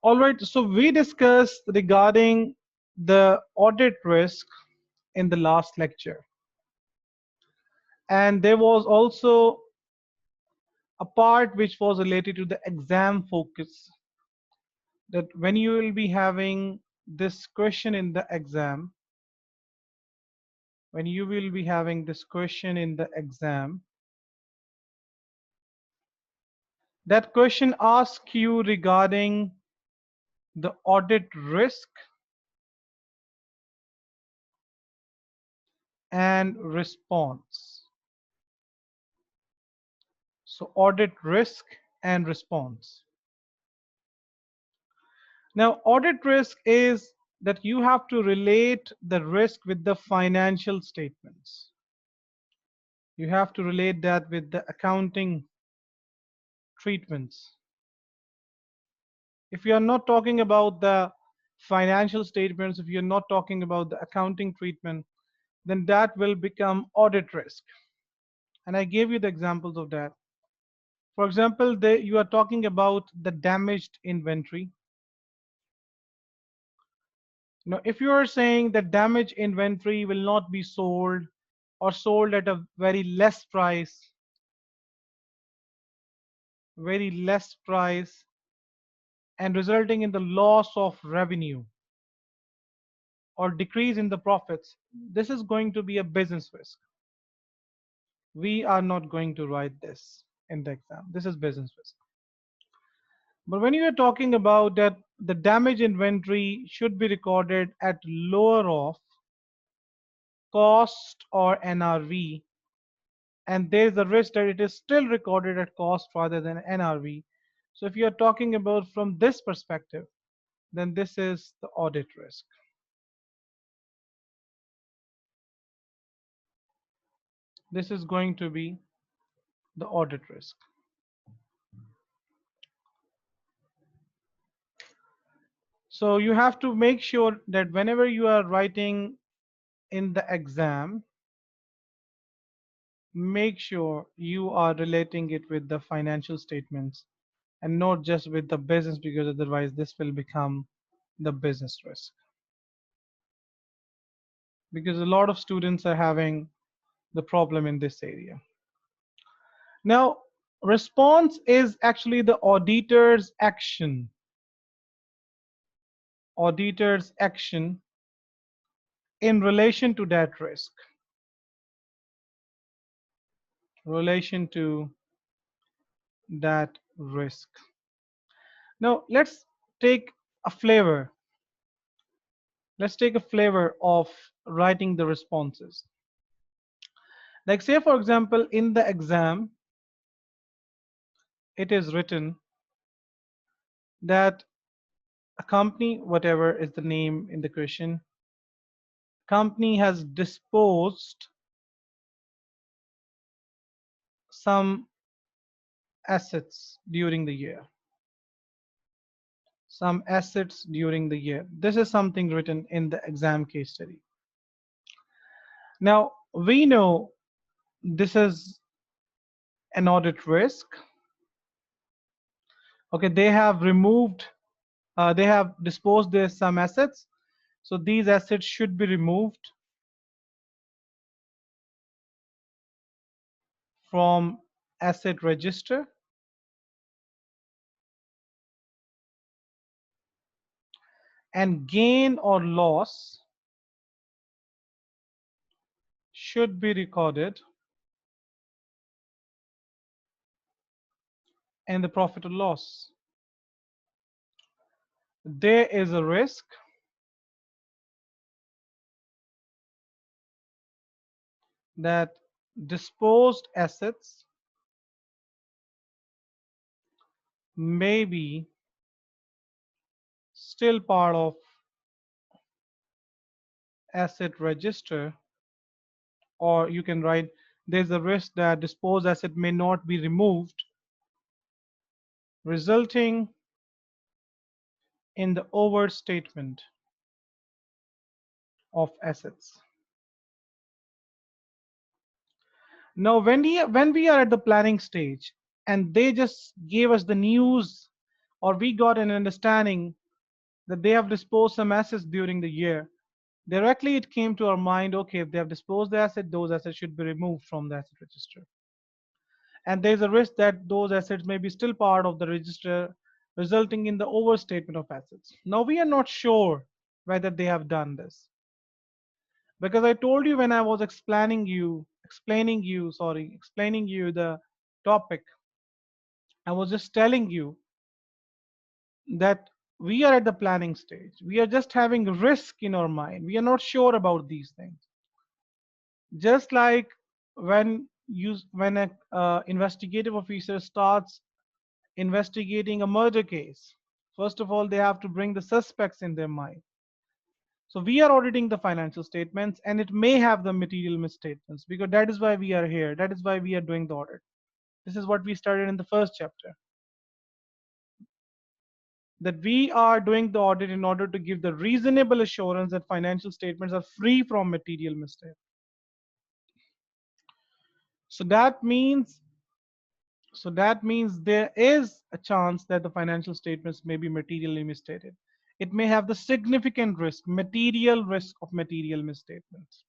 All right, so we discussed regarding the audit risk in the last lecture. And there was also a part which was related to the exam focus, that when you will be having this question in the exam, when you will be having this question in the exam, that question asks you regarding the audit risk and response. So audit risk and response. Now, audit risk is that you have to relate the risk with the financial statements. You have to relate that with the accounting treatments. If you are not talking about the financial statements, if you're not talking about the accounting treatment, then that will become audit risk. And I gave you the examples of that. For example, you are talking about the damaged inventory. Now, if you are saying that damaged inventory will not be sold or sold at a very less price, and resulting in the loss of revenue or decrease in the profits, this is going to be a business risk. We are not going to write this in the exam. This is business risk. But when you are talking about that the damaged inventory should be recorded at lower of cost or NRV, and there is a risk that it is still recorded at cost rather than NRV. So if you are talking about from this perspective, then this is the audit risk. This is going to be the audit risk. So you have to make sure that whenever you are writing in the exam, make sure you are relating it with the financial statements and not just with the business, because otherwise this will become the business risk. Because a lot of students are having the problem in this area. Now, response is actually the auditor's action. Auditor's action in relation to that risk. Relation to that risk. Now, let's take a flavor. Let's take a flavor of writing the responses. Like say, for example, in the exam, it is written that a company, whatever is the name in the question, company has disposed some assets during the year. Some assets during the year. This is something written in the exam case study. Now, we know this is an audit risk. Okay, they have removed, they have disposed their some assets. So these assets should be removed from asset register. And gain or loss should be recorded in the profit or loss. There is a risk that disposed assets may be still part of asset register, or you can write there's a risk that disposed asset may not be removed, resulting in the overstatement of assets. Now, when we are at the planning stage and they just gave us the news or we got an understanding that they have disposed some assets during the year, directly it came to our mind, okay, if they have disposed the asset, those assets should be removed from the asset register. And there's a risk that those assets may be still part of the register, resulting in the overstatement of assets. Now we are not sure whether they have done this, because I told you when I was explaining you the topic, I was just telling you that we are at the planning stage. We are just having risk in our mind. We are not sure about these things. Just like when a investigative officer starts investigating a murder case, first of all they have to bring the suspects in their mind. So we are auditing the financial statements, and it may have the material misstatements, because that is why we are here. That is why we are doing the audit. This is what we started in the first chapter, that we are doing the audit in order to give the reasonable assurance that financial statements are free from material mistakes. So that means there is a chance that the financial statements may be materially misstated. It may have the significant risk, material risk of material misstatements.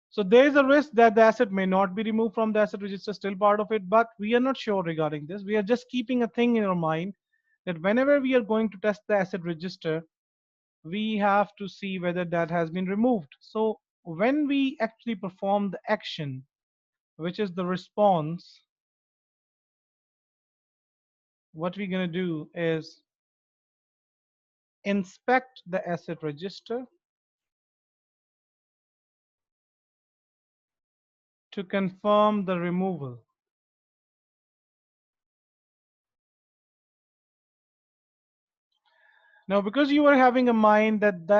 So there is a risk that the asset may not be removed from the asset register, still part of it, but we are not sure regarding this. We are just keeping a thing in our mind that whenever we are going to test the asset register, we have to see whether that has been removed. So when we actually perform the action, which is the response, what we're going to do is inspect the asset register to confirm the removal. Now, because you are having a mind that the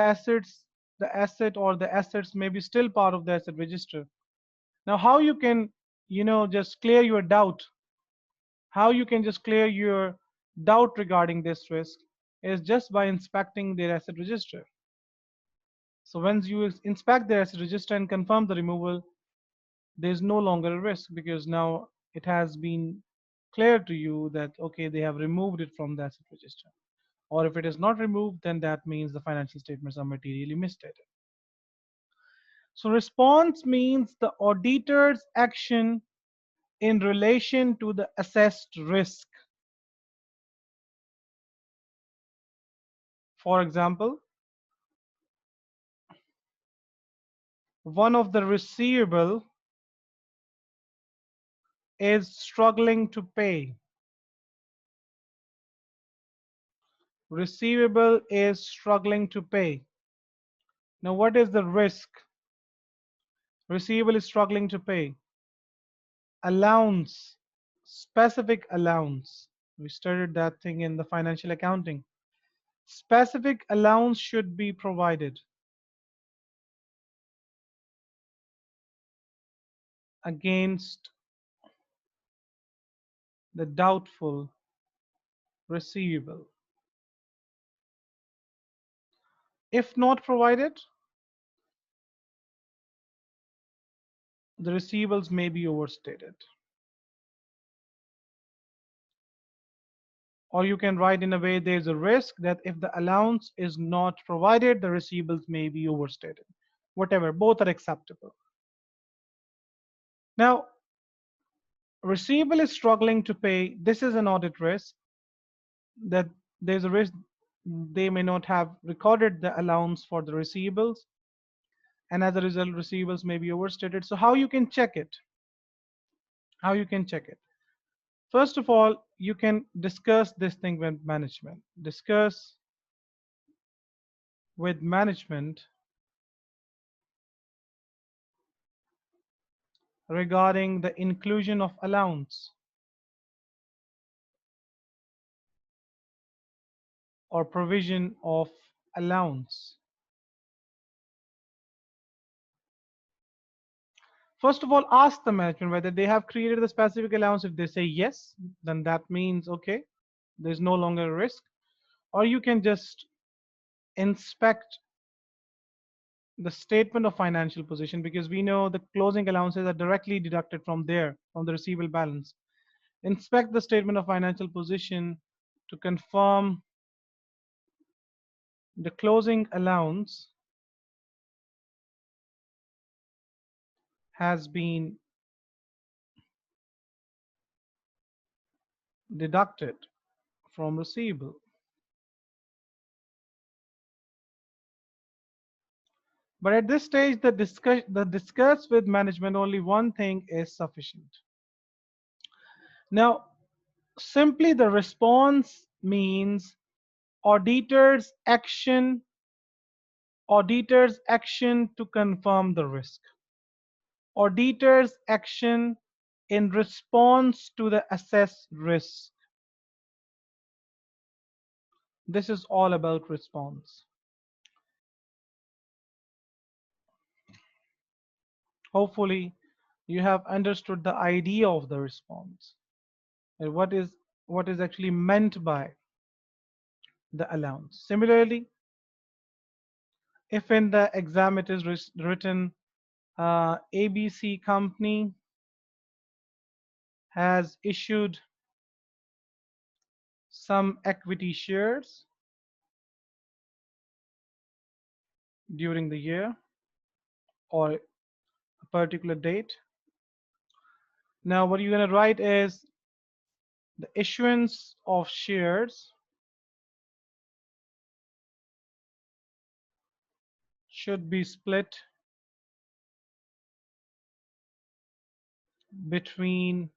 asset or the assets may be still part of the asset register. Now, how you can, just clear your doubt, how you can just clear your doubt regarding this risk is just by inspecting their asset register. So once you inspect their asset register and confirm the removal, there is no longer a risk, because now it has been clear to you that, okay, they have removed it from the asset register. Or if it is not removed, then that means the financial statements are materially misstated. So response means the auditor's action in relation to the assessed risk. For example, one of the receivable is struggling to pay. Receivable is struggling to pay. Now, what is the risk? Receivable is struggling to pay. Allowance, specific allowance. We studied that thing in the financial accounting. Specific allowance should be provided against the doubtful receivable. If not provided, the receivables may be overstated. Or you can write in a way, there's a risk that if the allowance is not provided, the receivables may be overstated. Whatever, both are acceptable. Now, receivable is struggling to pay. This is an audit risk, that there's a risk they may not have recorded the allowance for the receivables, and as a result, receivables may be overstated. So how you can check it? How you can check it? First of all, you can discuss this thing with management. Discuss with management regarding the inclusion of allowance or provision of allowance. First of all, ask the management whether they have created the specific allowance. If they say yes, then that means okay, there's no longer a risk. Or you can just inspect the statement of financial position, because we know the closing allowances are directly deducted from there, from the receivable balance. Inspect the statement of financial position to confirm the closing allowance has been deducted from receivable. But at this stage, the discuss with management only one thing is sufficient. Now, simply the response means auditor's action, auditor's action to confirm the risk. Auditor's action in response to the assessed risk. This is all about response. Hopefully, you have understood the idea of the response and what is actually meant by the allowance. Similarly, if in the exam it is written ABC company has issued some equity shares during the year or a particular date. Now what you're going to write is the issuance of shares should be split between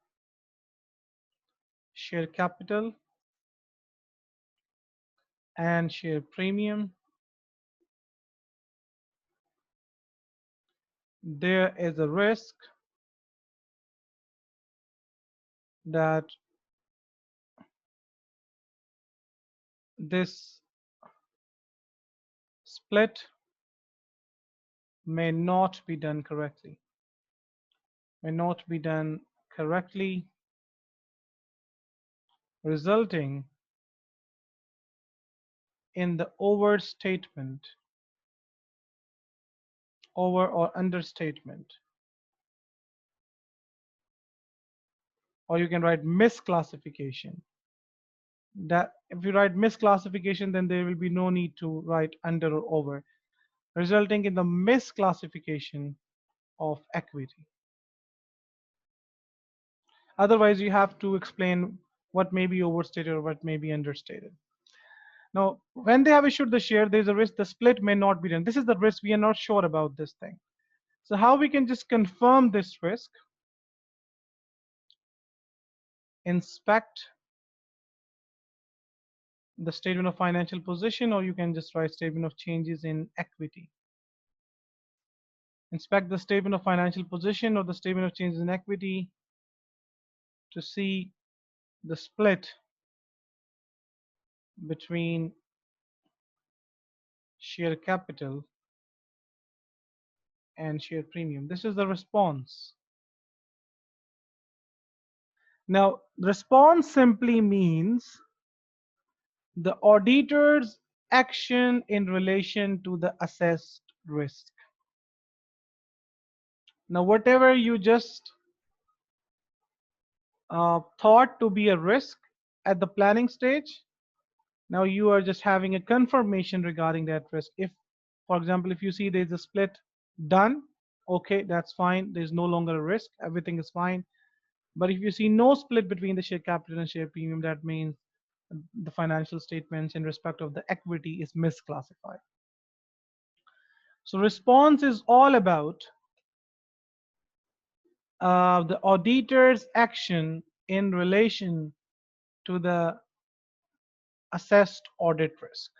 share capital and share premium. There is a risk that this split may not be done correctly, resulting in the overstatement, over or understatement, or you can write misclassification. That if you write misclassification, then there will be no need to write under or over, resulting in the misclassification of equity. Otherwise, you have to explain what may be overstated or what may be understated. Now, when they have issued the share, there's a risk the split may not be done. This is the risk. We are not sure about this thing. So how we can just confirm this risk? Inspect the statement of financial position, or you can just write statement of changes in equity. Inspect the statement of financial position or the statement of changes in equity to see the split between share capital and share premium. This is the response. Now, response simply means the auditor's action in relation to the assessed risk. Now, whatever you just thought to be a risk at the planning stage, now you are just having a confirmation regarding that risk. If, for example, if you see there's a split done, okay, that's fine. There's no longer a risk. Everything is fine. But if you see no split between the share capital and share premium, that means the financial statements in respect of the equity is misclassified. So response is all about the auditor's action in relation to the assessed audit risk.